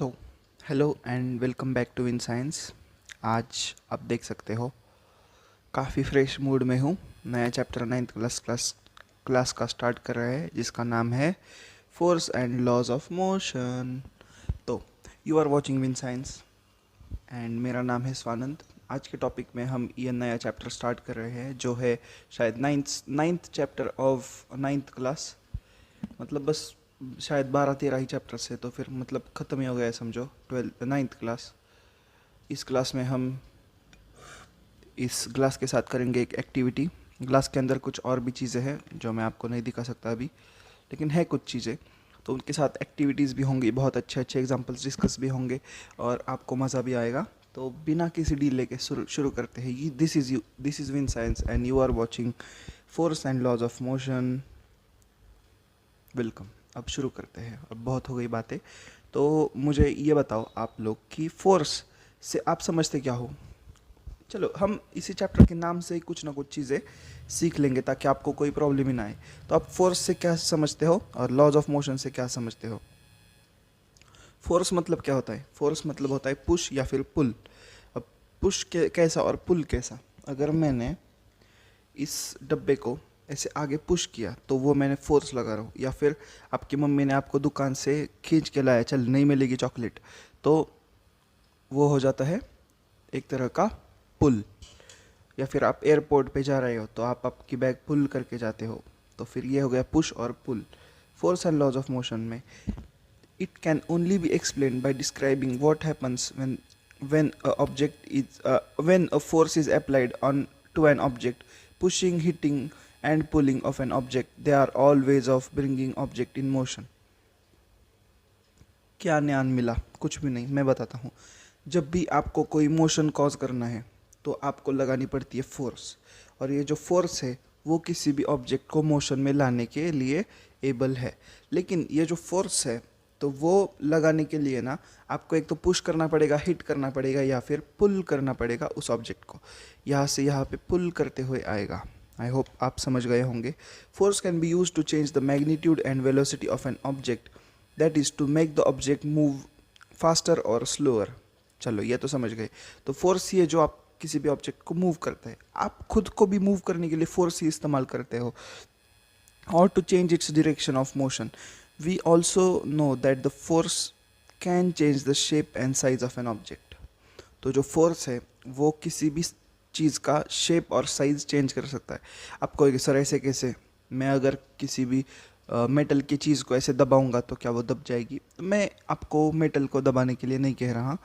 तो hello and welcome back to Win Science. आज आप देख सकते हो काफ़ी फ्रेश मूड में हूँ। नया चैप्टर नाइन्थ क्लास का स्टार्ट कर रहे हैं जिसका नाम है force and laws of motion. तो you are watching win science and मेरा नाम है स्वानंद। आज के टॉपिक में हम ये नया चैप्टर स्टार्ट कर रहे हैं जो है शायद ninth chapter of ninth class. मतलब बस शायद 12-13 ही चैप्टर्स है तो फिर मतलब ख़त्म ही हो गया है समझो। Twelfth ninth class. इस क्लास में हम इस ग्लास के साथ करेंगे एक एक्टिविटी। ग्लास के अंदर कुछ और भी चीज़ें हैं जो मैं आपको नहीं दिखा सकता अभी, लेकिन है कुछ चीज़ें। तो उनके साथ एक्टिविटीज़ भी होंगी, बहुत अच्छे अच्छे एग्जांपल्स डिस्कस भी होंगे और आपको मज़ा भी आएगा। तो बिना किसी डीले के शुरू करते हैं। ये this is Win science and you are watching force and laws of motion. Welcome. अब शुरू करते हैं। अब बहुत हो गई बातें। तो मुझे ये बताओ आप लोग कि फोर्स से आप समझते क्या हो। चलो हम इसी चैप्टर के नाम से ही कुछ ना कुछ चीज़ें सीख लेंगे ताकि आपको कोई प्रॉब्लम ही ना आए। तो आप फोर्स से क्या समझते हो और लॉज ऑफ मोशन से क्या समझते हो। फोर्स मतलब क्या होता है। फोर्स मतलब होता है पुश या फिर पुल। अब पुश के कैसा और पुल कैसा। अगर मैंने इस डब्बे को ऐसे आगे पुश किया तो वो मैंने फोर्स लगा रहा हूँ, या फिर आपकी मम्मी ने आपको दुकान से खींच के लाया, चल नहीं मिलेगी चॉकलेट, तो वो हो जाता है एक तरह का पुल। या फिर आप एयरपोर्ट पे जा रहे हो तो आप आपकी बैग पुल करके जाते हो, तो फिर ये हो गया पुश और pull. Force and laws of motion में it can only be explained by describing what happens when a force is applied on to an object. Pushing, hitting and pulling of an object, they are all ways of bringing object in motion. क्या ज्ञान मिला। कुछ भी नहीं, मैं बताता हूँ। जब भी आपको कोई मोशन कॉज करना है तो आपको लगानी पड़ती है फोर्स, और ये जो फोर्स है वो किसी भी ऑब्जेक्ट को मोशन में लाने के लिए एबल है। लेकिन ये जो फोर्स है तो वो लगाने के लिए ना आपको एक तो पुश करना पड़ेगा, हिट करना पड़ेगा, या फिर पुल करना पड़ेगा उस ऑब्जेक्ट को। यहाँ से यहाँ पे पुल करते हुए आएगा। आई होप आप समझ गए होंगे। Force can be use to change the magnitude and velocity of an object, that is to make the object move faster और स्लोअर। चलो ये तो समझ गए। तो फोर्स ये जो आप किसी भी ऑब्जेक्ट को मूव करता है, आप खुद को भी मूव करने के लिए फोर्स ही इस्तेमाल करते हो। और to change its direction of motion, we also know that the force can change the shape and size of an object. तो जो फोर्स है वो किसी भी चीज़ का शेप और साइज़ चेंज कर सकता है। आप कहोगे सर ऐसे कैसे। मैं अगर किसी भी मेटल की चीज़ को ऐसे दबाऊंगा तो क्या वो दब जाएगी। मैं आपको मेटल को दबाने के लिए नहीं कह रहा।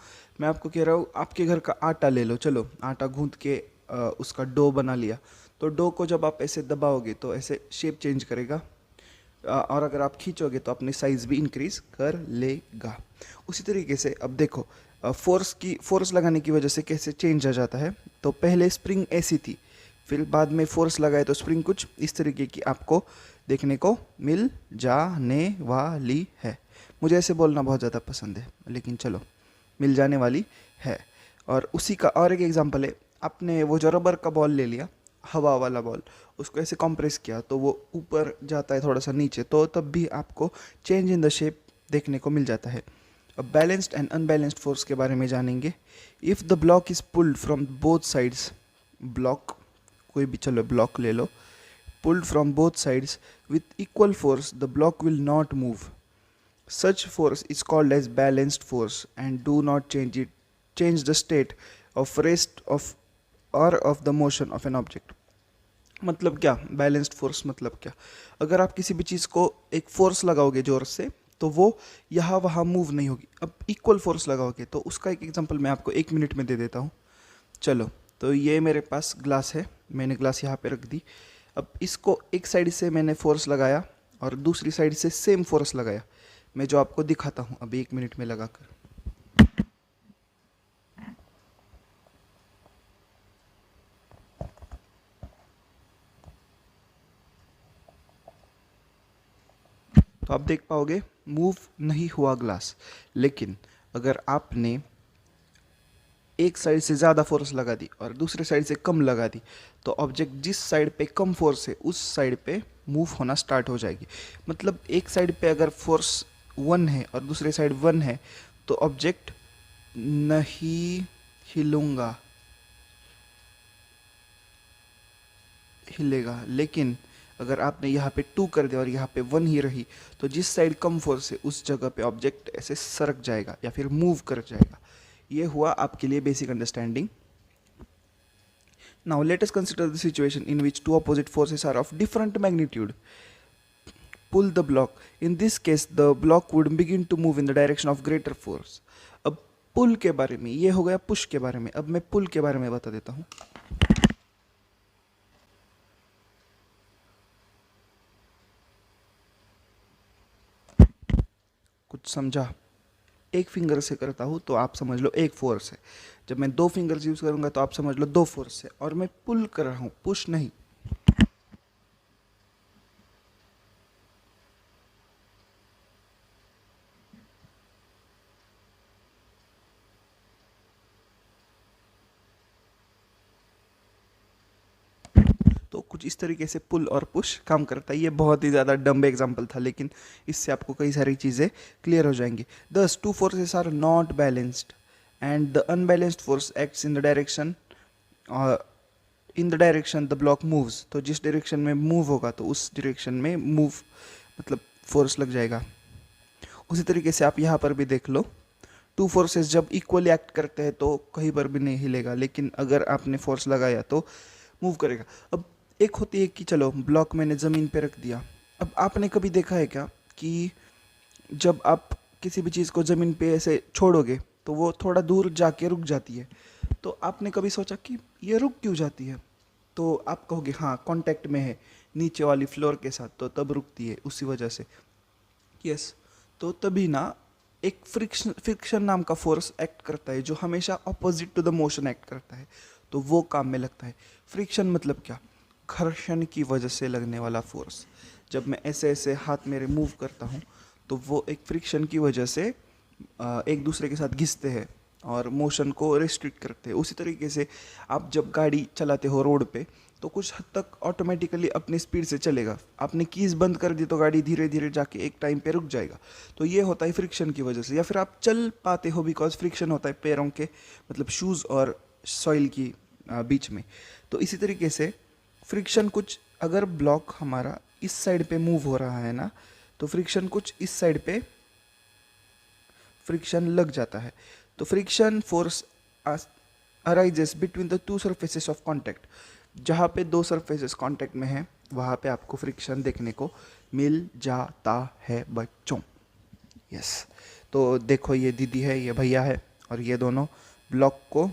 मैं आपको कह रहा हूँ आपके घर का आटा ले लो। चलो आटा गूंथ के उसका डो बना लिया, तो डो को जब आप ऐसे दबाओगे तो ऐसे शेप चेंज करेगा, और अगर आप खींचोगे तो अपनी साइज़ भी इंक्रीज़ कर लेगा। उसी तरीके से अब देखो फोर्स लगाने की वजह से कैसे चेंज आ जाता है। तो पहले स्प्रिंग ऐसी थी, फिर बाद में फोर्स लगाए तो स्प्रिंग कुछ इस तरीके की आपको देखने को मिल जाने वाली है। मुझे ऐसे बोलना बहुत ज़्यादा पसंद है, लेकिन चलो मिल जाने वाली है। और उसी का और एक एग्जांपल है, आपने वो जो रबर का बॉल ले लिया, हवा वाला बॉल, उसको ऐसे कंप्रेस किया तो वो ऊपर जाता है थोड़ा सा नीचे, तो तब भी आपको चेंज इन द शेप देखने को मिल जाता है। अब बैलेंस्ड एंड अनबैलेंस्ड फोर्स के बारे में जानेंगे। If the block is pulled from both sides, block कोई भी, चलो ब्लॉक ले लो, pulled from both sides with equal force, the block will not move. Such force is called as balanced force and do not change the state of rest of or of the motion of an object. मतलब क्या balanced force मतलब क्या। अगर आप किसी भी चीज़ को एक फोर्स लगाओगे जोर से तो वो यहाँ वहाँ मूव नहीं होगी। अब इक्वल फोर्स लगाओगे तो उसका एक एग्जांपल मैं आपको 1 मिनट में दे देता हूँ। चलो तो ये मेरे पास ग्लास है, मैंने ग्लास यहाँ पे रख दी। अब इसको एक साइड से मैंने फोर्स लगाया और दूसरी साइड से सेम फोर्स लगाया, मैं जो आपको दिखाता हूँ अभी 1 मिनट में लगाकर। तो आप देख पाओगे मूव नहीं हुआ ग्लास। लेकिन अगर आपने एक साइड से ज़्यादा फोर्स लगा दी और दूसरे साइड से कम लगा दी तो ऑब्जेक्ट जिस साइड पे कम फोर्स है उस साइड पे मूव होना स्टार्ट हो जाएगी। मतलब एक साइड पे अगर फोर्स 1 है और दूसरे साइड 1 है तो ऑब्जेक्ट नहीं हिलूंगा हिलेगा। लेकिन अगर आपने यहाँ पे 2 कर दिया और यहाँ पे 1 ही रही, तो जिस साइड कम फोर्स है उस जगह पे ऑब्जेक्ट ऐसे सरक जाएगा या फिर मूव कर जाएगा। ये हुआ आपके लिए basic understanding. Now let us consider the situation in which 2 opposite forces are of different magnitude. Pull the block. In this case the block would begin to move in the direction of greater force. अब pull के बारे में ये हो गया, push के बारे में। अब मैं पुल के बारे में बता देता हूँ। कुछ समझा? एक फिंगर से करता हूँ तो आप समझ लो एक फोर्स है। जब मैं 2 फिंगर्स यूज करूंगा तो आप समझ लो 2 फोर्स है। और मैं पुल कर रहा हूँ, पुश नहीं। तो कुछ इस तरीके से पुल और पुश काम करता है। ये बहुत ही ज़्यादा डम्ब एग्जाम्पल था, लेकिन इससे आपको कई सारी चीज़ें क्लियर हो जाएंगी। Thus 2 forces are not balanced and the unbalanced force acts in the direction the block moves. तो जिस डायरेक्शन में मूव होगा तो उस डायरेक्शन में मूव मतलब फोर्स लग जाएगा। उसी तरीके से आप यहाँ पर भी देख लो, 2 फोर्सेस जब इक्वली एक्ट करते हैं तो कहीं पर भी नहीं हिलेगा, लेकिन अगर आपने फोर्स लगाया तो मूव करेगा। अब एक होती है कि चलो ब्लॉक मैंने ज़मीन पे रख दिया। अब आपने कभी देखा है क्या कि जब आप किसी भी चीज़ को ज़मीन पे ऐसे छोड़ोगे तो वो थोड़ा दूर जाके रुक जाती है। तो आपने कभी सोचा कि ये रुक क्यों जाती है? तो आप कहोगे हाँ, कांटेक्ट में है नीचे वाली फ्लोर के साथ, तो तब रुकती है उसी वजह से। यस, तो तभी ना एक फ्रिक्शन नाम का फोर्स एक्ट करता है जो हमेशा opposite to the motion act करता है, तो वो काम में लगता है। फ्रिक्शन मतलब क्या? घर्षण की वजह से लगने वाला फोर्स। जब मैं ऐसे ऐसे हाथ मेरे मूव करता हूँ तो वो एक फ्रिक्शन की वजह से एक दूसरे के साथ घिसते हैं और मोशन को रिस्ट्रिक्ट करते हैं। उसी तरीके से आप जब गाड़ी चलाते हो रोड पे तो कुछ हद तक ऑटोमेटिकली अपनी स्पीड से चलेगा। आपने कीज़ बंद कर दी तो गाड़ी धीरे धीरे जाके एक टाइम पे रुक जाएगा। तो ये होता है फ्रिक्शन की वजह से। या फिर आप चल पाते हो बिकॉज फ्रिक्शन होता है पैरों के मतलब शूज़ और सॉइल की बीच में। तो इसी तरीके से फ्रिक्शन कुछ, अगर ब्लॉक हमारा इस साइड पे मूव हो रहा है ना, तो फ्रिक्शन कुछ इस साइड पे फ्रिक्शन लग जाता है। तो friction force arises between the 2 surfaces of contact. जहाँ पे 2 सरफेसेस कॉन्टैक्ट में है वहाँ पे आपको फ्रिक्शन देखने को मिल जाता है बच्चों। यस, तो देखो ये दीदी है, ये भैया है, और ये दोनों ब्लॉक को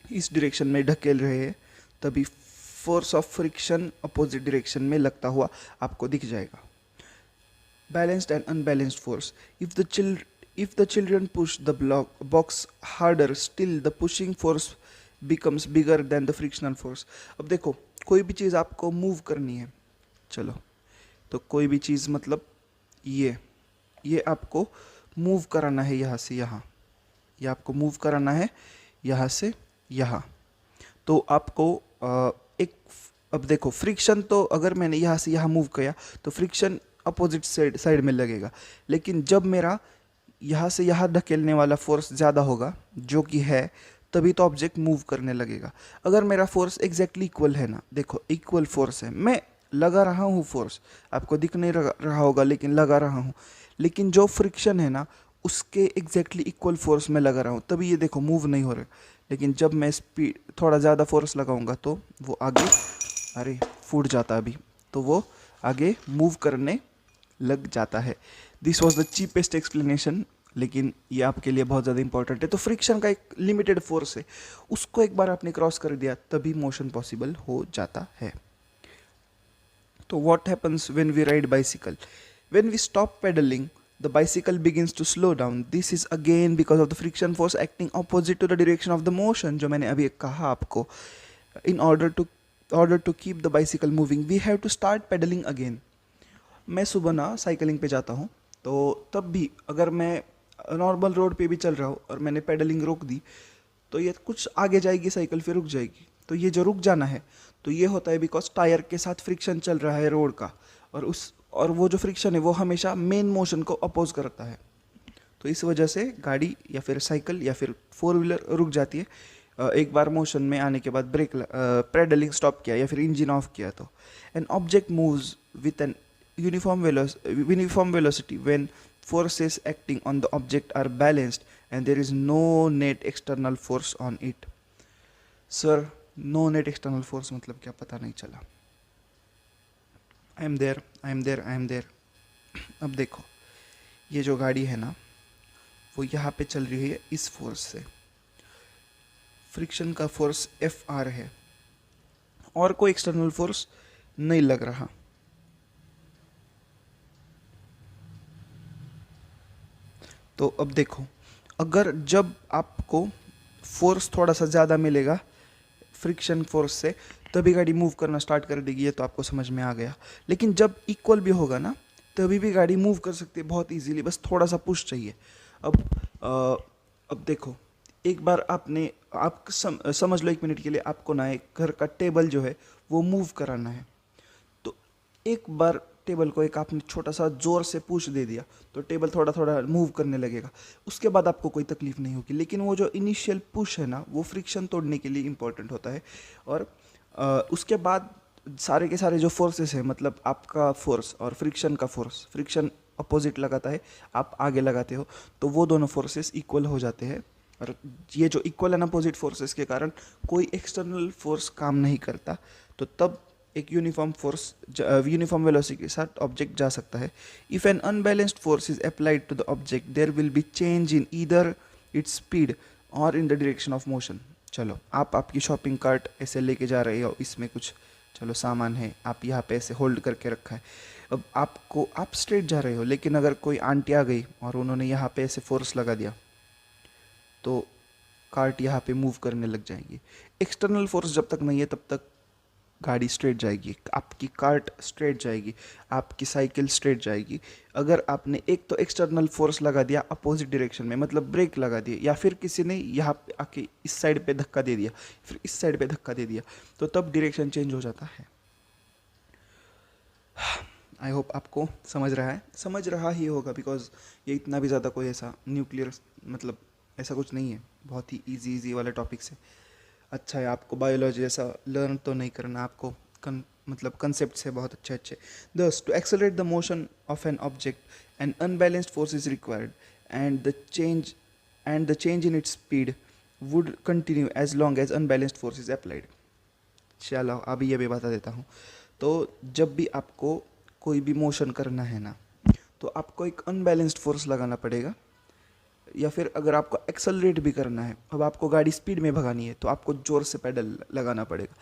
इस डायरेक्शन में ढकेल रहे हैं, तभी force of friction opposite direction में लगता हुआ आपको दिख जाएगा। Balanced and unbalanced force. if the children push the box harder, still the pushing force becomes bigger than the frictional force। अब देखो कोई भी चीज़ आपको मूव करनी है, चलो तो कोई भी चीज़ मतलब ये आपको मूव कराना है यहाँ से यहाँ, ये आपको मूव कराना है यहाँ से यहाँ। तो आपको एक, अब देखो फ्रिक्शन तो अगर मैंने यहाँ से यहाँ मूव किया तो फ्रिक्शन अपोजिट साइड में लगेगा, लेकिन जब मेरा यहाँ से यहाँ धकेलने वाला फोर्स ज़्यादा होगा जो कि है, तभी तो ऑब्जेक्ट मूव करने लगेगा। अगर मेरा फोर्स एग्जैक्टली इक्वल है ना, देखो इक्वल फोर्स है, मैं लगा रहा हूँ फोर्स, आपको दिख नहीं रहा होगा लेकिन लगा रहा हूँ, लेकिन जो फ्रिक्शन है ना उसके एग्जैक्टली इक्वल फोर्स में लगा रहा हूँ, तभी ये देखो मूव नहीं हो रहा। लेकिन जब मैं स्पीड थोड़ा ज़्यादा फोर्स लगाऊंगा तो वो आगे, अरे फूट जाता अभी, तो वो आगे मूव करने लग जाता है। This was the cheapest explanation, लेकिन ये आपके लिए बहुत ज़्यादा इंपॉर्टेंट है। तो फ्रिक्शन का एक लिमिटेड फोर्स है, उसको एक बार आपने क्रॉस कर दिया तभी मोशन पॉसिबल हो जाता है। तो what happens when we ride bicycle? When we stop pedalling the bicycle begins to slow down. This is again because of the friction force acting opposite to the direction of the motion, जो मैंने अभी कहा आपको। In order to keep the bicycle moving, we have to start pedaling again. मैं सुबह ना cycling पे जाता हूँ, तो तब भी अगर मैं नॉर्मल रोड पे भी चल रहा हूँ और मैंने पेडलिंग रोक दी तो ये कुछ आगे जाएगी साइकिल, फिर रुक जाएगी। तो ये जो रुक जाना है तो ये होता है बिकॉज टायर के साथ फ्रिक्शन चल रहा है रोड का, और वो जो फ्रिक्शन है वो हमेशा मेन मोशन को अपोज करता है। तो इस वजह से गाड़ी या फिर साइकिल या फिर फोर व्हीलर रुक जाती है। एक बार मोशन में आने के बाद ब्रेक पेडलिंग स्टॉप किया या फिर इंजन ऑफ किया तो an object moves with an uniform velocity when forces acting on the object are balanced and there is no net external force on it. Sir no net external force मतलब क्या, पता नहीं चला। I am there, I am there, I am there. अब देखो, ये जो गाड़ी है ना वो यहाँ पे चल रही है इस फोर्स से, फ्रिक्शन का फोर्स एफ आर है और कोई एक्सटर्नल फोर्स नहीं लग रहा। तो अब देखो, अगर जब आपको फोर्स थोड़ा सा ज़्यादा मिलेगा फ्रिक्शन फोर्स से तभी गाड़ी मूव करना स्टार्ट कर देगी, ये तो आपको समझ में आ गया। लेकिन जब इक्वल भी होगा ना तभी भी गाड़ी मूव कर सकती है बहुत इजीली, बस थोड़ा सा पुश चाहिए। अब अब देखो, एक बार आपने समझ लो 1 मिनट के लिए आपको ना एक घर का टेबल जो है वो मूव कराना है। तो एक बार टेबल को एक आपने छोटा सा जोर से पुश दे दिया तो टेबल थोड़ा थोड़ा मूव करने लगेगा, उसके बाद आपको कोई तकलीफ नहीं होगी। लेकिन वो जो इनिशियल पुश है ना वो फ्रिक्शन तोड़ने के लिए इम्पोर्टेंट होता है। और उसके बाद सारे के सारे जो फोर्सेस है, मतलब आपका फोर्स और फ्रिक्शन का फोर्स, फ्रिक्शन अपोजिट लगाता है, आप आगे लगाते हो, तो वो दोनों फोर्सेस इक्वल हो जाते हैं। और ये जो इक्वल एंड अपोजिट फोर्सेस के कारण कोई एक्सटर्नल फोर्स काम नहीं करता, तो तब एक यूनिफॉर्म वेलोसिटी के साथ ऑब्जेक्ट जा सकता है। If an unbalanced force is applied to the object there will be change in either its speed और in the direction of motion. चलो, आप आपकी शॉपिंग कार्ट ऐसे लेके जा रहे हो, इसमें कुछ चलो सामान है, आप यहाँ पे ऐसे होल्ड करके रखा है। अब आप स्ट्रेट जा रहे हो, लेकिन अगर कोई आंटी आ गई और उन्होंने यहाँ पे ऐसे फोर्स लगा दिया तो कार्ट यहाँ पे मूव करने लग जाएंगी। एक्सटर्नल फोर्स जब तक नहीं है तब तक गाड़ी स्ट्रेट जाएगी, आपकी कार्ट स्ट्रेट जाएगी, आपकी साइकिल स्ट्रेट जाएगी। अगर आपने एक तो एक्सटर्नल फोर्स लगा दिया अपोजिट डायरेक्शन में, मतलब ब्रेक लगा दिए, या फिर किसी ने यहाँ पे आके इस साइड पे धक्का दे दिया, फिर इस साइड पे धक्का दे दिया, तो तब डायरेक्शन चेंज हो जाता है। आई होप आपको समझ रहा ही होगा, बिकॉज ये इतना भी ज़्यादा कोई ऐसा न्यूक्लियर मतलब ऐसा कुछ नहीं है, बहुत ही इजी वाले टॉपिक से। अच्छा है, आपको बायोलॉजी ऐसा लर्न तो नहीं करना, आपको मतलब कंसेप्ट है बहुत अच्छे। Thus, to accelerate the motion of an object an unbalanced force is required and the change in its speed would continue as long as unbalanced force is applied. चलो अभी ये भी बता देता हूँ। तो जब भी आपको कोई भी मोशन करना है ना, तो आपको एक अनबैलेंस्ड फोर्स लगाना पड़ेगा, या फिर अगर आपको एक्सेलरेट भी करना है, अब आपको गाड़ी स्पीड में भगानी है तो आपको ज़ोर से पेडल लगाना पड़ेगा,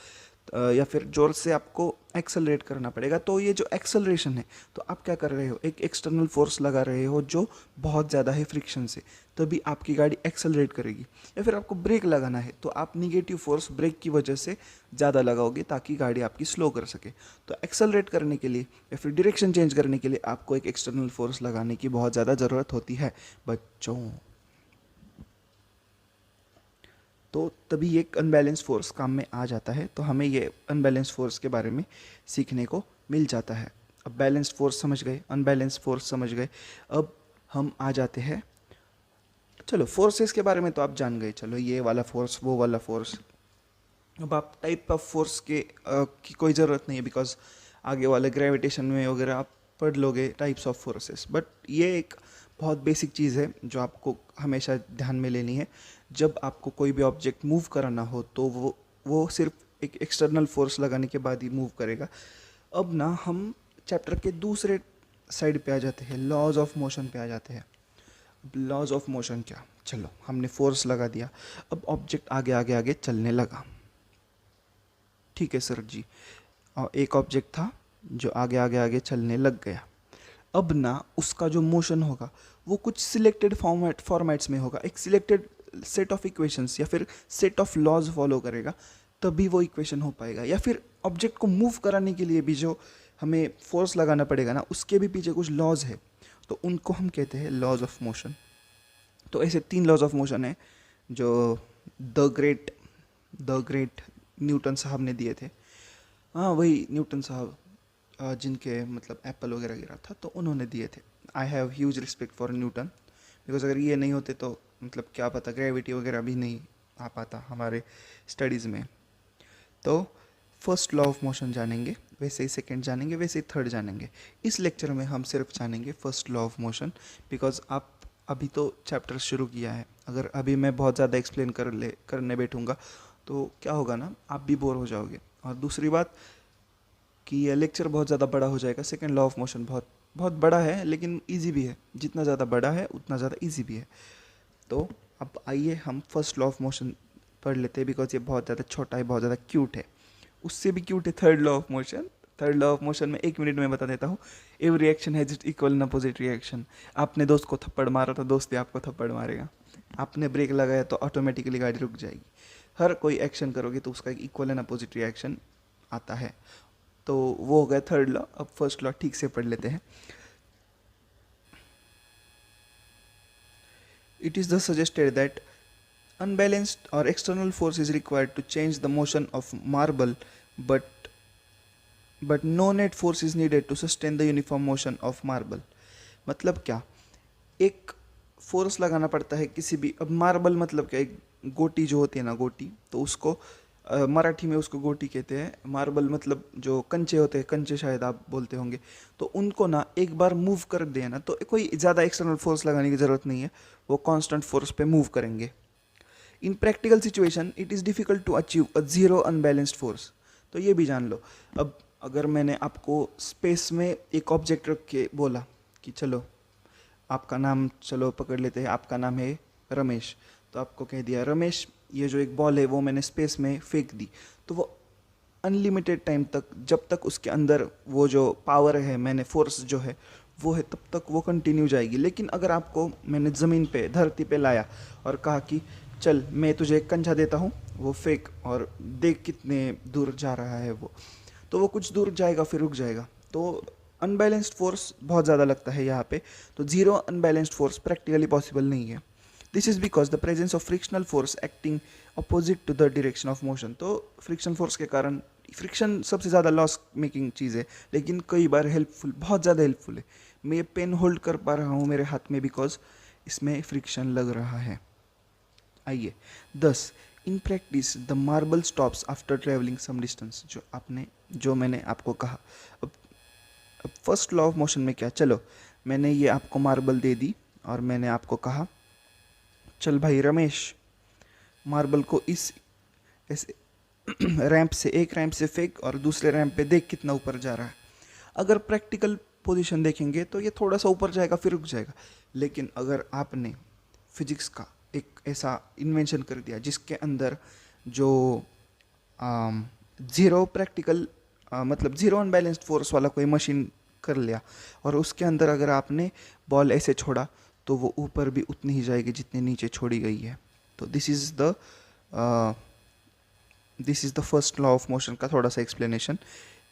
या फिर ज़ोर से आपको एक्सेलरेट करना पड़ेगा। तो ये जो एक्सेलरेशन है, तो आप क्या कर रहे हो, एक एक्सटर्नल फोर्स लगा रहे हो जो बहुत ज़्यादा है फ्रिक्शन से, तभी आपकी गाड़ी एक्सेलरेट करेगी। या फिर आपको ब्रेक लगाना है तो आप निगेटिव फोर्स ब्रेक की वजह से ज़्यादा लगाओगे ताकि गाड़ी आपकी स्लो कर सके। तो एक्सेलरेट करने के लिए या फिर डायरेक्शन चेंज करने के लिए आपको एक एक्सटर्नल फोर्स लगाने की बहुत ज़्यादा ज़रूरत होती है बच्चों। तो तभी एक अनबैलेंस फोर्स काम में आ जाता है, तो हमें ये अनबैलेंस फोर्स के बारे में सीखने को मिल जाता है। अब बैलेंस फोर्स समझ गए, अनबैलेंस फोर्स समझ गए, अब हम आ जाते हैं, चलो फोर्सेस के बारे में तो आप जान गए, चलो ये वाला फोर्स वो वाला फोर्स। अब आप टाइप ऑफ फोर्स की कोई ज़रूरत नहीं है, बिकॉज आगे वाले ग्रेविटेशन में वगैरह आप पढ़ लोगे टाइप्स ऑफ फोर्सेस। बट ये एक बहुत बेसिक चीज़ है जो आपको हमेशा ध्यान में लेनी है। जब आपको कोई भी ऑब्जेक्ट मूव कराना हो तो वो सिर्फ एक एक्सटर्नल फोर्स लगाने के बाद ही मूव करेगा। अब ना हम चैप्टर के दूसरे साइड पे आ जाते हैं, लॉज ऑफ मोशन पे आ जाते हैं। अब लॉज ऑफ मोशन क्या, चलो हमने फोर्स लगा दिया, अब ऑब्जेक्ट आगे आगे आगे चलने लगा, ठीक है सर जी। और एक ऑब्जेक्ट था जो आगे आगे आगे चलने लग गया। अब ना उसका जो मोशन होगा वो कुछ सिलेक्टेड फॉर्मेट्स में होगा, एक सिलेक्टेड सेट ऑफ इक्वेशंस या फिर सेट ऑफ लॉज फॉलो करेगा, तभी वो इक्वेशन हो पाएगा। या फिर ऑब्जेक्ट को मूव कराने के लिए भी जो हमें फोर्स लगाना पड़ेगा ना, उसके भी पीछे कुछ लॉज है, तो उनको हम कहते हैं लॉज ऑफ मोशन। तो ऐसे 3 लॉज ऑफ मोशन है जो द ग्रेट न्यूटन साहब ने दिए थे। हाँ, वही न्यूटन साहब जिनके मतलब एप्पल वगैरह गिरा था, तो उन्होंने दिए थे। I have huge respect for Newton, because अगर ये नहीं होते तो मतलब क्या पता ग्रेविटी वगैरह भी नहीं आ पाता हमारे स्टडीज़ में। तो फर्स्ट लॉ ऑफ मोशन जानेंगे, वैसे ही सेकंड जानेंगे, वैसे ही थर्ड जानेंगे। इस लेक्चर में हम सिर्फ जानेंगे first law of motion, because आप अभी तो चैप्टर शुरू किया है। अगर अभी मैं बहुत ज़्यादा एक्सप्लेन करने बैठूँगा तो क्या होगा ना, आप भी बोर हो जाओगे। और दूसरी बात कि यह लेक्चर बहुत ज़्यादा बड़ा हो जाएगा। सेकंड लॉ ऑफ मोशन बहुत बहुत बड़ा है लेकिन इजी भी है, जितना ज़्यादा बड़ा है उतना ज़्यादा इजी भी है। तो अब आइए हम फर्स्ट लॉ ऑफ मोशन पढ़ लेते हैं, बिकॉज ये बहुत ज़्यादा छोटा है, बहुत ज़्यादा क्यूट है। उससे भी क्यूट है third law of motion. Third law of motion में 1 मिनट में बता देता हूँ। Every reaction has it equal and opposite reaction. आपने दोस्त को थप्पड़ मारा तो दोस्त भी आपको थप्पड़ मारेगा। आपने ब्रेक लगाया तो ऑटोमेटिकली गाड़ी रुक जाएगी। हर कोई एक्शन करोगे तो उसका एक इक्वल एंड अपोजिट रिएक्शन आता है। तो वो हो गया थर्ड लॉ। अब फर्स्ट लॉ ठीक से पढ़ लेते हैं। It is the suggested that unbalanced or external force is required to change the motion of marble, but no net force is needed to sustain the uniform motion of marble. मतलब क्या, एक force लगाना पड़ता है किसी भी, अब marble मतलब क्या, एक गोटी जो होती है ना, गोटी, तो उसको मराठी में उसको गोटी कहते हैं। मार्बल मतलब जो कंचे होते हैं, कंचे शायद आप बोलते होंगे। तो उनको ना एक बार मूव कर दिया ना तो कोई ज़्यादा एक्सटर्नल फोर्स लगाने की ज़रूरत नहीं है, वो कांस्टेंट फोर्स पे मूव करेंगे। In practical situation it is difficult to achieve a zero unbalanced force. तो ये भी जान लो। अब अगर मैंने आपको स्पेस में एक ऑब्जेक्ट रख के बोला कि चलो आपका नाम, चलो पकड़ लेते हैं, आपका नाम है रमेश, तो आपको कह दिया रमेश ये जो एक बॉल है वो मैंने स्पेस में फेंक दी, तो वो अनलिमिटेड टाइम तक, जब तक उसके अंदर वो जो पावर है, मैंने फोर्स जो है वो है, तब तक वो कंटिन्यू जाएगी। लेकिन अगर आपको मैंने ज़मीन पे, धरती पे लाया और कहा कि चल मैं तुझे एक कंचा देता हूँ, वो फेंक और देख कितने दूर जा रहा है वो, तो वो कुछ दूर जाएगा फिर रुक जाएगा। तो अनबैलेंस्ड फोर्स बहुत ज़्यादा लगता है यहाँ पे। तो zero unbalanced force practically possible नहीं है। This is because the presence of frictional force acting opposite to the direction of motion. तो फ्रिक्शन फोर्स के कारण, फ्रिक्शन सबसे ज़्यादा लॉस मेकिंग चीज़ है लेकिन कई बार हेल्पफुल, बहुत ज़्यादा हेल्पफुल है। मैं ये पेन होल्ड कर पा रहा हूँ मेरे हाथ में बिकॉज इसमें फ्रिक्शन लग रहा है। आइए 10, in practice the marble stops after travelling some distance. जो मैंने आपको कहा। अब फर्स्ट लॉ ऑफ मोशन में क्या, चलो मैंने ये आपको मार्बल दे दी और मैंने आपको कहा चल भाई रमेश मार्बल को इस ऐसे रैंप से, एक रैंप से फेंक और दूसरे रैंप पे देख कितना ऊपर जा रहा है। अगर प्रैक्टिकल पोजीशन देखेंगे तो ये थोड़ा सा ऊपर जाएगा फिर रुक जाएगा। लेकिन अगर आपने फिजिक्स का एक ऐसा इन्वेंशन कर दिया जिसके अंदर जो ज़ीरो प्रैक्टिकल मतलब ज़ीरो अनबैलेंस्ड फोर्स वाला कोई मशीन कर लिया और उसके अंदर अगर आपने बॉल ऐसे छोड़ा तो वो ऊपर भी उतनी ही जाएगी जितनी नीचे छोड़ी गई है। तो this is the first law of motion का थोड़ा सा एक्सप्लेनेशन।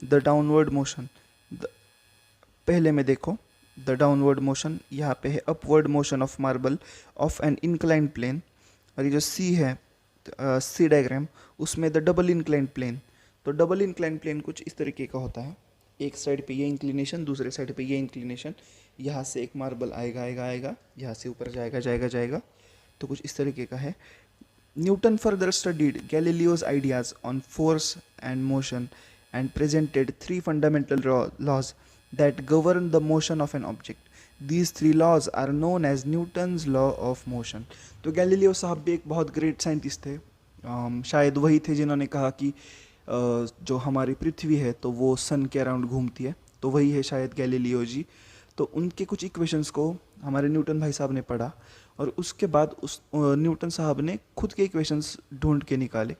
द डाउनवर्ड मोशन, पहले में देखो, द डाउनवर्ड मोशन यहाँ पे है upward motion of marble of an inclined plane. और ये जो सी है, सी डायग्राम, उसमें द डबल इंक्लाइंड प्लेन। तो डबल इंक्लाइंड प्लेन कुछ इस तरीके का होता है, एक साइड पे ये इंक्लिनेशन, दूसरे साइड पे ये इंक्लिनेशन। यहाँ से एक मार्बल आएगा, यहाँ से ऊपर जाएगा, तो कुछ इस तरीके का है। Newton further studied Galileo's ideas on force and motion and presented 3 fundamental laws that govern the motion of an object. These 3 laws are known as Newton's law of motion. तो गैलीलियो साहब भी एक बहुत ग्रेट साइंटिस्ट थे। शायद वही थे जिन्होंने कहा कि जो हमारी पृथ्वी है तो वो सन के अराउंड घूमती है, तो वही है शायद गैलीलियो जी। तो उनके कुछ इक्वेशंस को हमारे न्यूटन भाई साहब ने पढ़ा और उसके बाद उस न्यूटन साहब ने खुद के इक्वेशंस ढूंढ के निकाले,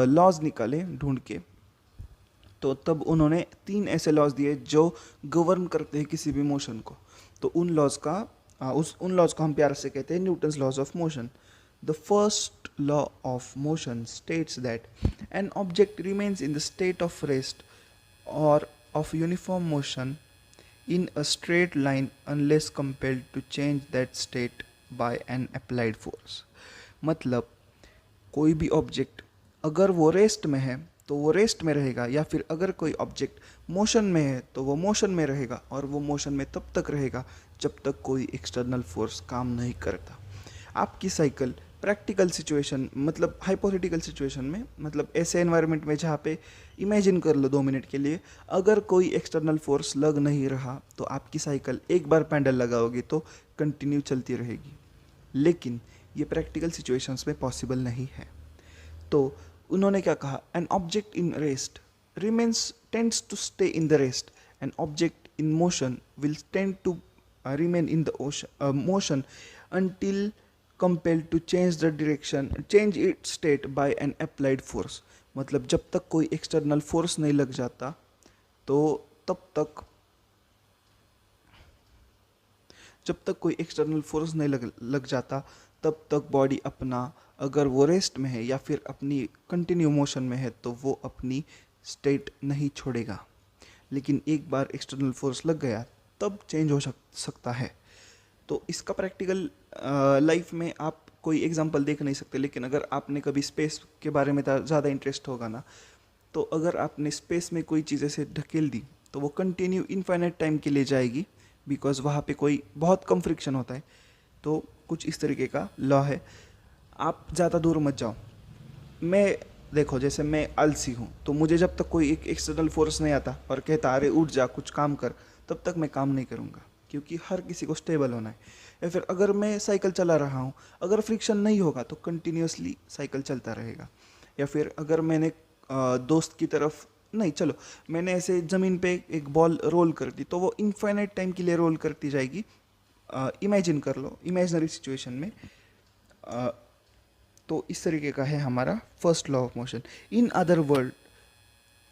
लॉज निकाले ढूंढ के। तो तब उन्होंने 3 ऐसे लॉज दिए जो गवर्न करते हैं किसी भी मोशन को। तो उन लॉज को हम प्यार से कहते हैं Newton's laws of motion. The first law of motion states that an object remains in the state of rest और of uniform motion in a straight line unless compelled to change that state by an applied force. मतलब कोई भी object अगर वो rest में है तो वो रेस्ट में रहेगा, या फिर अगर कोई ऑब्जेक्ट मोशन में है तो वो मोशन में रहेगा, और वो मोशन में तब तक रहेगा जब तक कोई एक्सटर्नल फोर्स काम नहीं करता। आपकी साइकिल प्रैक्टिकल सिचुएशन मतलब हाइपोथेटिकल सिचुएशन में मतलब ऐसे एनवायरनमेंट में जहाँ पे इमेजिन कर लो 2 मिनट के लिए अगर कोई एक्सटर्नल फोर्स लग नहीं रहा तो आपकी साइकिल एक बार पैडल लगाओगे तो कंटिन्यू चलती रहेगी। लेकिन ये प्रैक्टिकल सिचुएशंस में पॉसिबल नहीं है। तो उन्होंने क्या कहा, an object in rest remains tends to stay in the rest, an object in motion will tend to remain in the motion until compelled to change its state by an applied force। मतलब जब तक कोई external force नहीं लग जाता तो तब तक बॉडी अपना, अगर वो रेस्ट में है या फिर अपनी कंटिन्यू मोशन में है तो वो अपनी स्टेट नहीं छोड़ेगा। लेकिन एक बार एक्सटर्नल फोर्स लग गया तब चेंज हो सकता है। तो इसका प्रैक्टिकल लाइफ में आप कोई एग्जांपल देख नहीं सकते, लेकिन अगर आपने कभी स्पेस के बारे में ज़्यादा इंटरेस्ट होगा ना, तो अगर आपने स्पेस में कोई चीज़ ऐसे ढकेल दी तो वो कंटिन्यू इनफाइनाइट टाइम के लिए जाएगी, बिकॉज वहाँ पे कोई बहुत कम फ्रिक्शन होता है। तो कुछ इस तरीके का लॉ है। आप ज़्यादा दूर मत जाओ। देखो जैसे मैं आलसी हूँ तो मुझे जब तक कोई एक एक्सटर्नल फोर्स नहीं आता और कहता अरे उठ जा कुछ काम कर, तब तक मैं काम नहीं करूँगा, क्योंकि हर किसी को स्टेबल होना है। या फिर अगर मैं साइकिल चला रहा हूँ, अगर फ्रिक्शन नहीं होगा तो कंटिन्यूसली साइकिल चलता रहेगा। या फिर अगर मैंने दोस्त की तरफ नहीं, चलो मैंने ऐसे ज़मीन पे एक बॉल रोल कर दी तो वो इनफाइनाइट टाइम के लिए रोल करती जाएगी। इमेजिन कर लो इमेजिनरी सिचुएशन में। तो इस तरीके का है हमारा first law of motion. In other word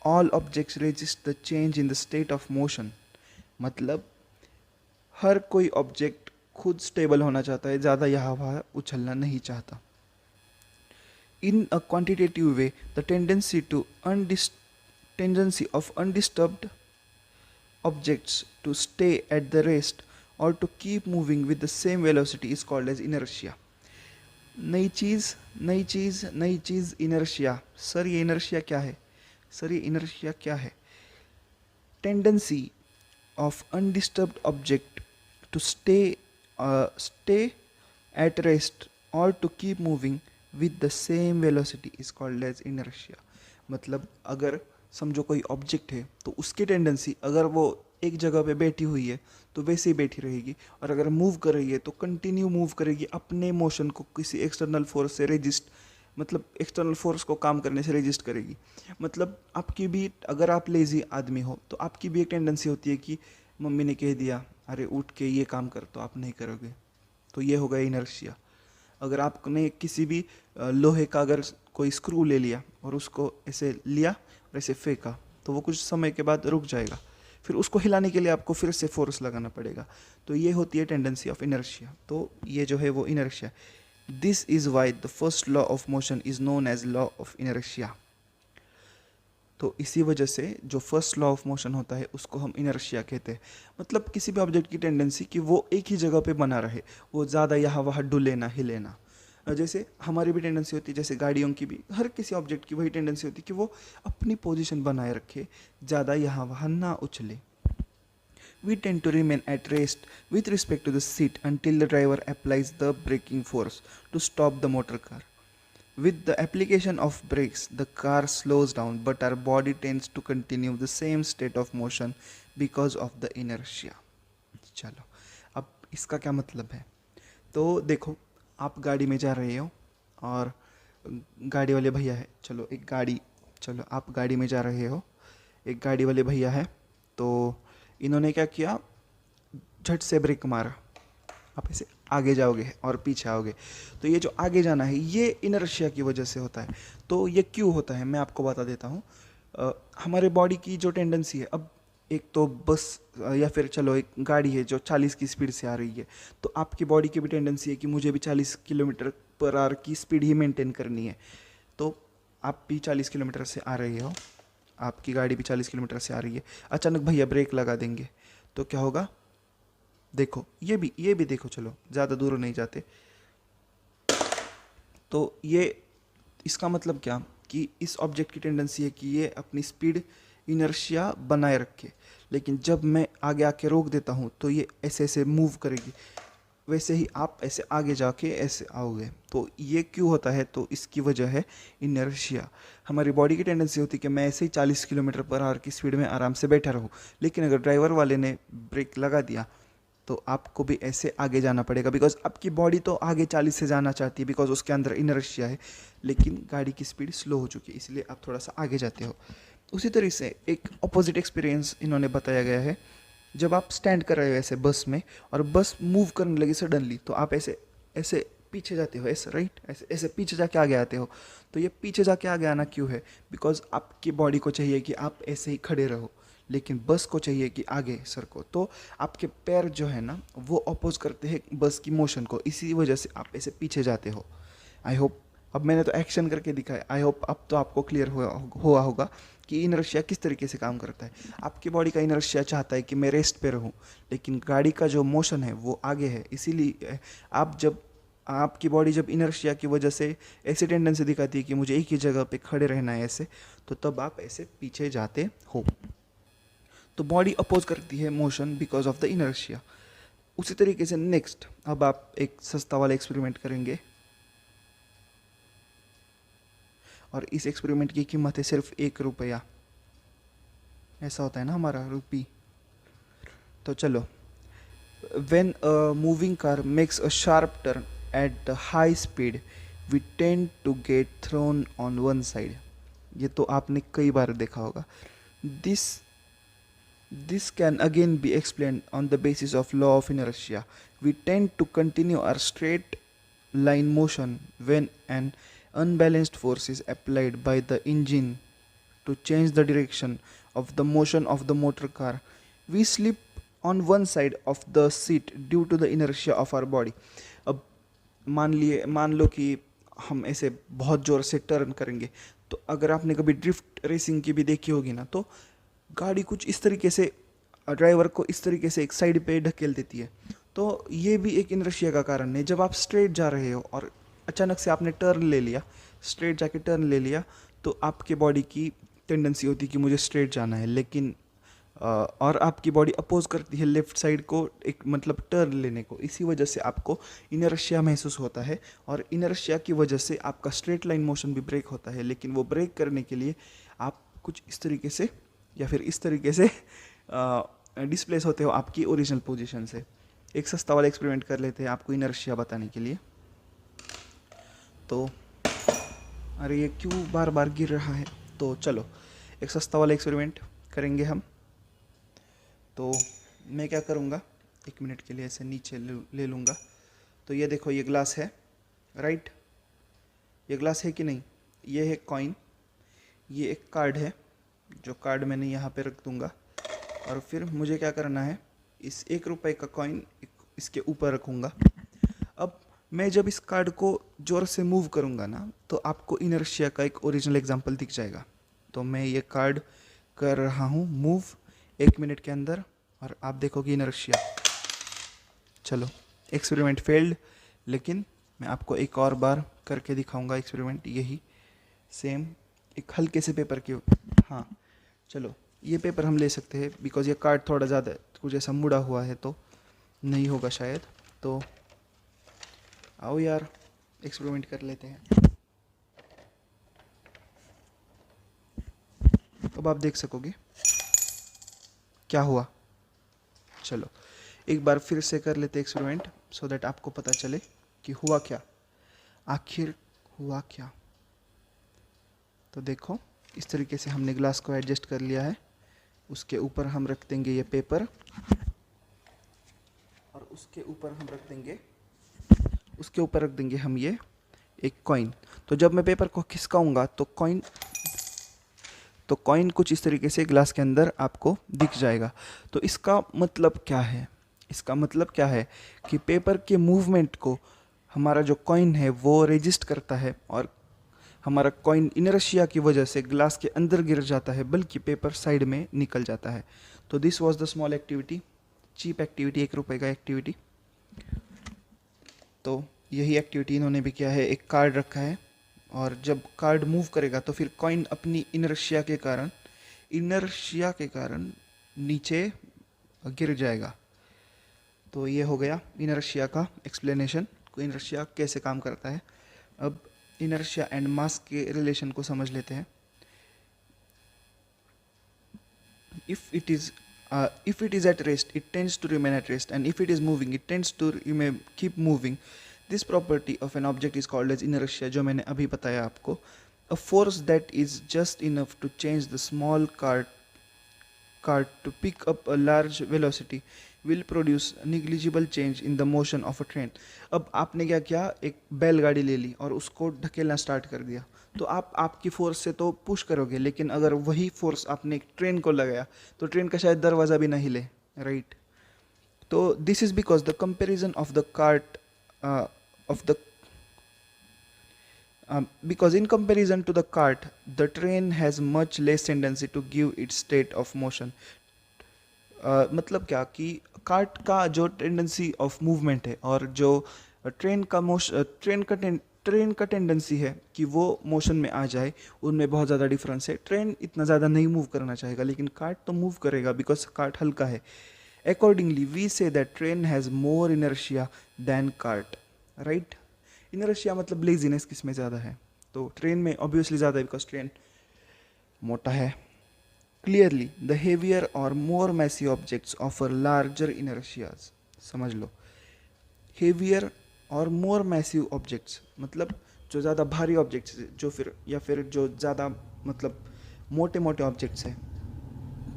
all objects resist the change in the state of motion. मतलब हर कोई ऑब्जेक्ट खुद स्टेबल होना चाहता है, ज़्यादा यहाँ वहाँ उछलना नहीं चाहता। In a quantitative way the tendency of undisturbed objects to stay at the rest और to keep moving with the same velocity is called as inertia. नई चीज़ इनर्शिया। सर ये इनर्शिया क्या है? Tendency of undisturbed object to stay at rest or to keep moving with the same velocity is called as inertia। मतलब अगर समझो कोई object है तो उसकी टेंडेंसी अगर वो एक जगह पे बैठी हुई है तो वैसे ही बैठी रहेगी, और अगर मूव कर रही है तो कंटिन्यू मूव करेगी अपने मोशन को किसी एक्सटर्नल फोर्स से रेजिस्ट, मतलब एक्सटर्नल फोर्स को काम करने से रेजिस्ट करेगी। मतलब आपकी भी, अगर आप लेज़ी आदमी हो तो आपकी भी एक टेंडेंसी होती है कि मम्मी ने कह दिया अरे उठ के ये काम कर, तो आप नहीं करोगे, तो ये हो गया इनर्शिया। अगर आपने किसी भी लोहे का अगर कोई स्क्रू ले लिया और उसको ऐसे लिया और ऐसे फेंका तो वो कुछ समय के बाद रुक जाएगा, फिर उसको हिलाने के लिए आपको फिर से फोर्स लगाना पड़ेगा। तो ये होती है टेंडेंसी ऑफ इनर्शिया। तो ये जो है वो inertia. This is why the first law of motion is known as law of inertia. तो इसी वजह से जो फर्स्ट लॉ ऑफ मोशन होता है उसको हम इनर्शिया कहते हैं। मतलब किसी भी ऑब्जेक्ट की टेंडेंसी कि वो एक ही जगह पे बना रहे, वो ज़्यादा यहाँ वहाँ डुले ना, हिले ना। जैसे हमारी भी टेंडेंसी होती है, जैसे गाड़ियों की भी, हर किसी ऑब्जेक्ट की वही टेंडेंसी होती है कि वो अपनी पोजीशन बनाए रखे, ज़्यादा यहाँ वहाँ ना उछले। We tend to remain at rest with respect to the seat until the driver applies the braking force to stop the motor car. With the application of brakes, the car slows down, but our body tends to continue the same state of motion because of the inertia. चलो, अब इसका क्या मतलब है? तो देखो, आप गाड़ी में जा रहे हो और गाड़ी वाले भैया है, चलो आप गाड़ी में जा रहे हो, एक गाड़ी वाले भैया है, तो इन्होंने क्या किया, झट से ब्रेक मारा, आप ऐसे आगे जाओगे और पीछे आओगे। तो ये जो आगे जाना है ये इनर्शिया की वजह से होता है। तो ये क्यों होता है मैं आपको बता देता हूँ। हमारे बॉडी की जो टेंडेंसी है, अब एक तो बस या फिर चलो एक गाड़ी है जो 40 की स्पीड से आ रही है, तो आपकी बॉडी की भी टेंडेंसी है कि मुझे भी 40 किलोमीटर पर आवर की स्पीड ही मेंटेन करनी है। तो आप भी 40 किलोमीटर से आ रहे हो, आपकी गाड़ी भी 40 किलोमीटर से आ रही है, अचानक भैया ब्रेक लगा देंगे तो क्या होगा? देखो ये भी देखो, चलो ज़्यादा दूर नहीं जाते। तो ये इसका मतलब क्या कि इस ऑब्जेक्ट की टेंडेंसी है कि ये अपनी स्पीड इनर्शिया बनाए रखे। लेकिन जब मैं आगे आके रोक देता हूँ तो ये ऐसे ऐसे मूव करेगी, वैसे ही आप ऐसे आगे जाके ऐसे आओगे। तो ये क्यों होता है? तो इसकी वजह है इनर्शिया। हमारी बॉडी की टेंडेंसी होती है कि मैं ऐसे ही 40 किलोमीटर पर आवर की स्पीड में आराम से बैठा रहूँ, लेकिन अगर ड्राइवर वाले ने ब्रेक लगा दिया तो आपको भी ऐसे आगे जाना पड़ेगा, बिकॉज आपकी बॉडी तो आगे 40 से जाना चाहती है, बिकॉज उसके अंदर इनर्शिया है, लेकिन गाड़ी की स्पीड स्लो हो चुकी है, इसलिए आप थोड़ा सा आगे जाते हो। उसी तरह से एक अपोजिट एक्सपीरियंस इन्होंने बताया गया है। जब आप स्टैंड कर रहे हो ऐसे बस में और बस मूव करने लगी सडनली, तो आप ऐसे ऐसे पीछे जाते हो, ऐसे राइट, ऐसे ऐसे पीछे जाके आगे आते हो। तो ये पीछे जाके आगे आना क्यों है? बिकॉज आपकी बॉडी को चाहिए कि आप ऐसे ही खड़े रहो, लेकिन बस को चाहिए कि आगे सरको। तो आपके पैर जो है ना वो अपोज करते हैं बस की मोशन को, इसी वजह से आप ऐसे पीछे जाते हो। आई होप, अब मैंने तो एक्शन करके दिखाया, आई होप अब तो आपको क्लियर हुआ होगा कि इनर्शिया किस तरीके से काम करता है। आपकी बॉडी का इनर्शिया चाहता है कि मैं रेस्ट पे रहूं, लेकिन गाड़ी का जो मोशन है वो आगे है। इसीलिए आपकी बॉडी जब इनर्शिया की वजह से ऐसी टेंडेंसी दिखाती है कि मुझे एक ही जगह पे खड़े रहना है ऐसे, तो तब आप ऐसे पीछे जाते हो। तो बॉडी अपोज करती है motion because of the inertia. उसी तरीके से नेक्स्ट, अब आप एक सस्ता वाला एक्सपेरिमेंट करेंगे, और इस एक्सपेरिमेंट की कीमत है सिर्फ 1 रुपया। ऐसा होता है ना हमारा रुपी। तो चलो, when a moving car makes a sharp turn at the high speed, we tend to get thrown on one side. ये तो आपने कई बार देखा होगा। this this can again be explained on the basis of law of inertia. We tend to continue our straight line motion when an unbalanced force is applied by the engine to change the direction of the motion of the motor car. We slip on one side of the seat due to the inertia of our body. अब मान लो कि हम ऐसे बहुत ज़ोर से turn करेंगे, तो अगर आपने कभी ड्रिफ्ट रेसिंग की भी देखी होगी ना, तो गाड़ी कुछ इस तरीके से ड्राइवर को इस तरीके से एक साइड पे ढकेल देती है। तो ये भी एक इनर्शिया का कारण है। जब आप स्ट्रेट जा रहे हो और अचानक से आपने टर्न ले लिया, स्ट्रेट जाके टर्न ले लिया, तो आपके बॉडी की टेंडेंसी होती है कि मुझे स्ट्रेट जाना है, लेकिन और आपकी बॉडी अपोज करती है लेफ़्ट साइड को, एक मतलब टर्न लेने को। इसी वजह से आपको इनर्शिया महसूस होता है, और इनर्शिया की वजह से आपका स्ट्रेट लाइन मोशन भी ब्रेक होता है। लेकिन वो ब्रेक करने के लिए आप कुछ इस तरीके से या फिर इस तरीके से डिस्प्लेस होते हो आपकी ओरिजिनल पोजीशन से। एक सस्ता वाला एक्सपेरिमेंट कर लेते हैं आपको इनर्शिया बताने के लिए। तो अरे ये क्यों बार बार गिर रहा है? तो चलो एक सस्ता वाला एक्सपेरिमेंट करेंगे हम। तो मैं क्या करूँगा, 1 मिनट के लिए ऐसे नीचे ले लूँगा। तो ये देखो, ये ग्लास है, राइट? ये ग्लास है कि नहीं? ये है कॉइन, ये एक कार्ड है, जो कार्ड मैंने यहाँ पे रख दूँगा। और फिर मुझे क्या करना है, इस 1 रुपए का कॉइन इसके ऊपर रखूँगा। अब मैं जब इस कार्ड को ज़ोर से मूव करूँगा ना, तो आपको इनर्शिया का एक ओरिजिनल एग्जांपल दिख जाएगा। तो मैं ये कार्ड कर रहा हूँ मूव 1 मिनट के अंदर, और आप देखोगे इनर्शिया। चलो, एक्सपेरिमेंट फेल्ड, लेकिन मैं आपको एक और बार करके दिखाऊंगा एक्सपेरिमेंट, यही सेम एक हल्के से पेपर के। हाँ चलो, ये पेपर हम ले सकते हैं, बिकॉज ये कार्ड थोड़ा ज़्यादा कुछ ऐसा मुड़ा हुआ है, तो नहीं होगा शायद। तो आओ यार, एक्सपेरिमेंट कर लेते हैं। अब आप देख सकोगे क्या हुआ। चलो एक बार फिर से कर लेते एक्सपेरिमेंट, सो दैट आपको पता चले कि हुआ क्या, आखिर हुआ क्या। तो देखो, इस तरीके से हमने ग्लास को एडजस्ट कर लिया है। उसके ऊपर हम रख देंगे ये पेपर, और उसके ऊपर रख देंगे हम ये एक कॉइन। तो जब मैं पेपर को खिसकाऊंगा तो कॉइन कुछ इस तरीके से ग्लास के अंदर आपको दिख जाएगा। तो इसका मतलब क्या है? इसका मतलब क्या है कि पेपर के मूवमेंट को हमारा जो कॉइन है वो रेजिस्ट करता है, और हमारा कॉइन इनर्शिया की वजह से ग्लास के अंदर गिर जाता है, बल्कि पेपर साइड में निकल जाता है। तो this was the small activity, cheap activity, 1 रुपए का एक्टिविटी। तो यही एक्टिविटी इन्होंने भी किया है। एक कार्ड रखा है, और जब कार्ड मूव करेगा तो फिर कॉइन अपनी इनर्शिया के कारण इनर्शिया के कारण नीचे गिर जाएगा। तो ये हो गया इनर्शिया का एक्सप्लेनेशन, इनर्शिया कैसे काम करता है। अब इनर्शिया एंड मास के रिलेशन को समझ लेते हैं। if it is at rest, it tends to remain at rest, and if it is moving, it tends to keep moving. This property of an object is called as inertia, जो मैंने अभी बताया आपको। A force that is just enough to change the small cart to pick up a large velocity will produce negligible change in the motion of a train. अब आपने क्या किया, एक बैलगाड़ी ले ली और उसको ढकेलना स्टार्ट कर दिया, तो आप आपकी फोर्स से तो पुश करोगे, लेकिन अगर वही फोर्स आपने एक ट्रेन को लगाया तो ट्रेन का शायद दरवाज़ा भी ना हिले, राइट। तो this is because the comparison of the cart of the because in comparison to the cart, the train has much less tendency to give its state of motion. मतलब क्या कि कार्ट का जो टेंडेंसी ऑफ मूवमेंट है और जो train का tendency है कि वो मोशन में आ जाए, उनमें बहुत ज़्यादा डिफरेंस है। ट्रेन इतना ज़्यादा नहीं मूव करना चाहेगा, लेकिन कार्ट तो मूव करेगा बिकॉज कार्ट हल्का है। Accordingly we say that train has more inertia than cart, right. Inertia मतलब लेजीनेस किस में ज़्यादा है, तो ट्रेन में ऑब्वियसली ज़्यादा है बिकॉज ट्रेन मोटा है। क्लियरली द हेवियर और more massy objects offer larger inertias. समझ लो, हेवियर और मोर मैसिव ऑब्जेक्ट्स मतलब जो ज़्यादा भारी ऑब्जेक्ट्स जो फिर जो ज़्यादा मतलब मोटे मोटे ऑब्जेक्ट्स हैं,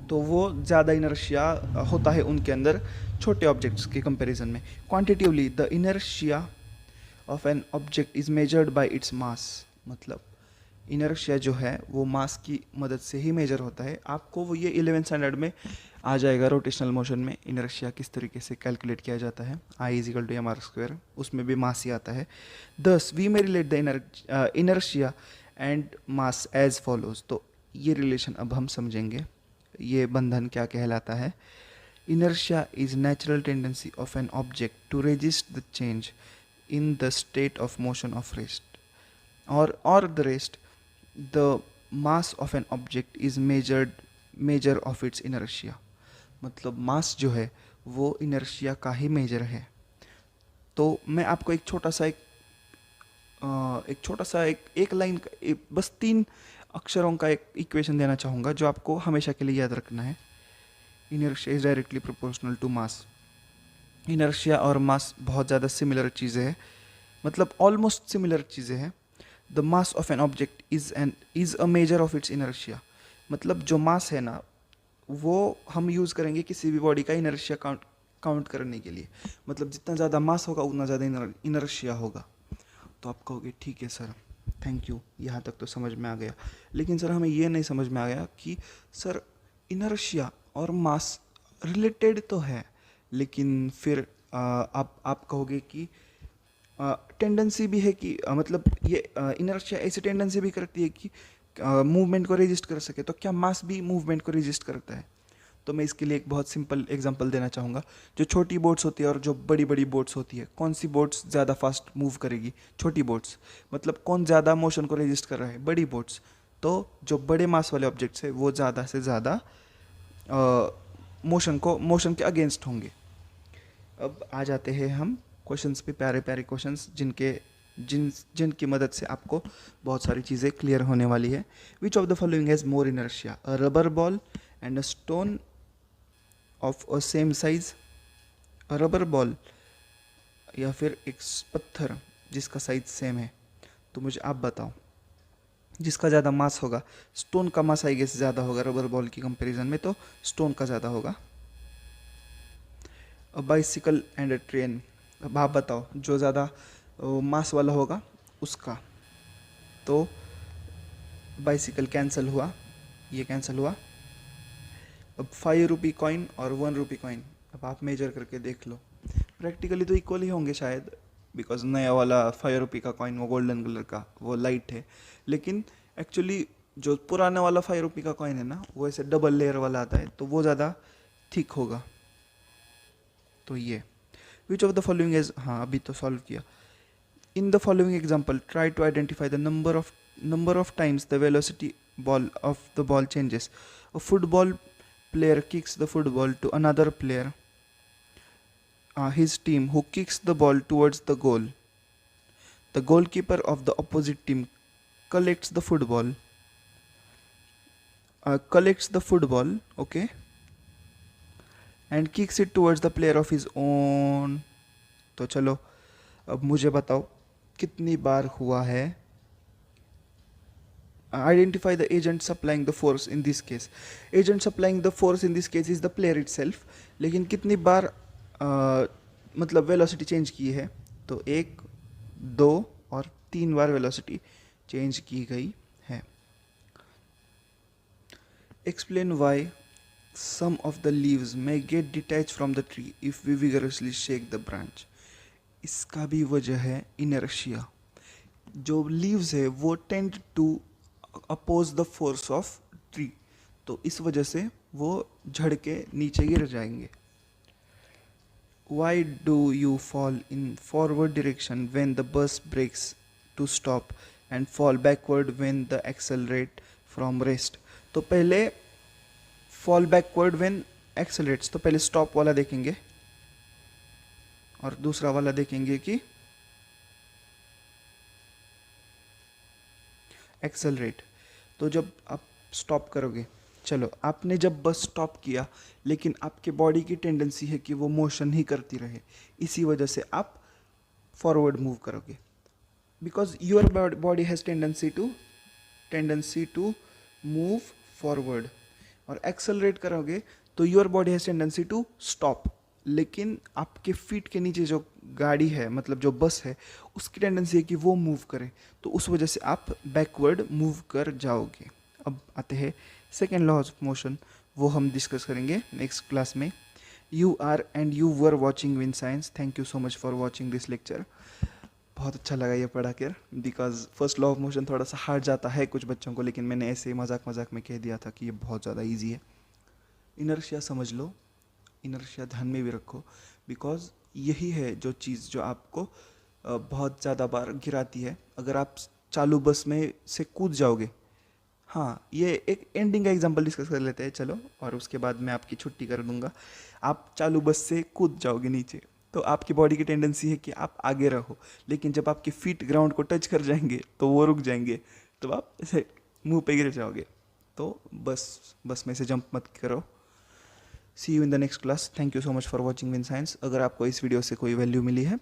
तो वो ज़्यादा इनर्शिया होता है उनके अंदर छोटे ऑब्जेक्ट्स के कंपैरिजन में। Quantitatively the inertia of an object is measured by its mass, मतलब इनर्शिया जो है वो मास की मदद से ही मेजर होता है। आपको वो ये 11th स्टैंडर्ड में आ जाएगा, रोटेशनल मोशन में इनर्शिया किस तरीके से कैलकुलेट किया जाता है, I=mr², उसमें भी मास ही आता है। Thus we may relate the inertia and mass as follows. तो ये रिलेशन अब हम समझेंगे, ये बंधन क्या कहलाता है। Inertia is natural tendency of an object to resist the change in the state of motion of rest or the rest. The mass of an object is measure of its inertia, मतलब मास जो है वो inertia का ही major है। तो मैं आपको एक छोटा सा एक लाइन का बस 3 अक्षरों का एक इक्वेशन देना चाहूँगा जो आपको हमेशा के लिए याद रखना है। Inertia is directly proportional to mass. Inertia और मास बहुत ज़्यादा सिमिलर चीज़ें हैं, मतलब ऑलमोस्ट सिमिलर चीज़ें हैं। The mass of an object is a measure of its inertia, मतलब जो मास है ना वो हम यूज़ करेंगे किसी भी बॉडी का इनर्शिया काउंट करने के लिए। मतलब जितना ज़्यादा मास होगा उतना ज़्यादा इनर्शिया होगा। तो आप कहोगे ठीक है सर, थैंक यू, यहाँ तक तो समझ में आ गया। लेकिन सर हमें ये नहीं समझ में आ गया कि सर इनर्शिया और मास रिलेटेड तो है, लेकिन फिर आप कहोगे कि टेंडेंसी भी है कि मतलब ये इनर्शिया ऐसी टेंडेंसी भी करती है कि मूवमेंट को रेजिस्ट कर सके, तो क्या मास भी मूवमेंट को रेजिस्ट करता है? तो मैं इसके लिए एक बहुत सिंपल एग्जांपल देना चाहूँगा। जो छोटी बोट्स होती है और जो बड़ी बड़ी बोट्स होती है, कौन सी बोट्स ज़्यादा फास्ट मूव करेगी? छोटी बोट्स। मतलब कौन ज़्यादा मोशन को रेजिस्ट कर रहा है? बड़ी बोट्स। तो जो बड़े मास वाले ऑब्जेक्ट्स है वो ज़्यादा से ज़्यादा मोशन के अगेंस्ट होंगे। अब आ जाते हैं हम क्वेश्चंस पे, प्यारे प्यारे क्वेश्चंस जिनकी मदद से आपको बहुत सारी चीज़ें क्लियर होने वाली है। विच of the following has more inertia, a rubber ball and a stone of a same size. A rubber ball या फिर एक पत्थर जिसका साइज सेम है। तो मुझे आप बताओ जिसका ज़्यादा मास होगा। स्टोन का मास आई गेस ज़्यादा होगा रबर बॉल की कंपैरिजन में, तो स्टोन का ज़्यादा होगा। A bicycle and a train, अब आप बताओ जो ज़्यादा मास वाला होगा उसका। तो बाइसिकल कैंसिल हुआ, ये कैंसिल हुआ। अब 5 रुपी कॉइन और 1 रुपी कॉइन, अब आप मेजर करके देख लो। प्रैक्टिकली तो इक्वल ही होंगे शायद, बिकॉज नया वाला 5 रुपी का कॉइन वो गोल्डन कलर का वो लाइट है, लेकिन एक्चुअली जो पुराना वाला 5 रुपी का कॉइन है ना वो ऐसे डबल लेयर वाला आता है, तो वो ज़्यादा थिक होगा। तो ये which of the following is, हाँ अभी तो सॉल्व किया। In the following example try to identify the number of times the velocity ball changes. A football player kicks the football to another player, his team, who kicks the ball towards the goal. The goalkeeper of the opposite team collects the football, okay, and kicks it towards the player of his own. तो चलो अब मुझे बताओ कितनी बार हुआ है. Identify the agent supplying the force in this case. Agent supplying the force in this case is the player itself. लेकिन कितनी बार मतलब वेलोसिटी चेंज की है, तो 1, 2 और 3 बार वेलोसिटी चेंज की गई है. Explain why some of the leaves may get detached from the tree if we vigorously shake the branch. इसका भी वजह है inertia. जो leaves है वो tend to oppose the force of tree, तो इस वजह से वो झड़ के नीचे गिर जाएंगे. Why do you fall in forward direction when the bus brakes to stop and fall backward when the accelerate from rest? तो पहले fall backward when accelerates, तो पहले stop वाला देखेंगे और दूसरा वाला देखेंगे कि एक्सेलरेट. तो जब आप स्टॉप करोगे, चलो आपने जब बस स्टॉप किया, लेकिन आपके बॉडी की टेंडेंसी है कि वो मोशन ही करती रहे, इसी वजह से आप फॉरवर्ड मूव करोगे. Because your body has tendency to move forward. और एक्सेलरेट करोगे तो your body has tendency to stop. लेकिन आपके फीट के नीचे जो गाड़ी है, मतलब जो बस है, उसकी टेंडेंसी है कि वो मूव करे, तो उस वजह से आप बैकवर्ड मूव कर जाओगे. अब आते हैं सेकेंड लॉ ऑफ मोशन, वो हम डिस्कस करेंगे नेक्स्ट क्लास में. You are and you were watching win Science. Thank you so much for watching this lecture. बहुत अच्छा लगा ये पढ़ा कर, because first law of motion थोड़ा सा हार्ड जाता है कुछ बच्चों को, लेकिन मैंने ऐसे मजाक में कह दिया था कि ये बहुत ज़्यादा ईजी है. इनर्शिया समझ लो, इनर्शिया ध्यान में भी रखो, बिकॉज यही है जो चीज़ जो आपको बहुत ज़्यादा बार गिराती है. अगर आप चालू बस में से कूद जाओगे, हाँ ये एक एंडिंग का एग्जांपल डिस्कस कर लेते हैं चलो, और उसके बाद मैं आपकी छुट्टी कर दूंगा. आप चालू बस से कूद जाओगे नीचे, तो आपकी बॉडी की टेंडेंसी है कि आप आगे रहो, लेकिन जब आपके फीट ग्राउंड को टच कर जाएंगे तो वो रुक जाएंगे, तो आप ऐसे मुंह पे गिर जाओगे. तो बस में से जंप मत करो. See you in the next class. Thank you so much for watching win science. अगर आपको इस वीडियो से कोई वैल्यू मिली है,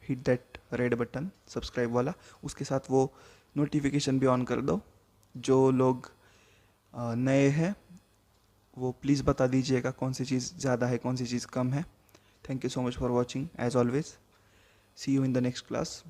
hit that red button subscribe वाला, उसके साथ वो नोटिफिकेशन भी ऑन कर दो. जो लोग नए हैं वो प्लीज़ बता दीजिएगा कौन सी चीज़ ज़्यादा है, कौन सी चीज़ कम है. Thank you so much for watching as always. See you in the next class.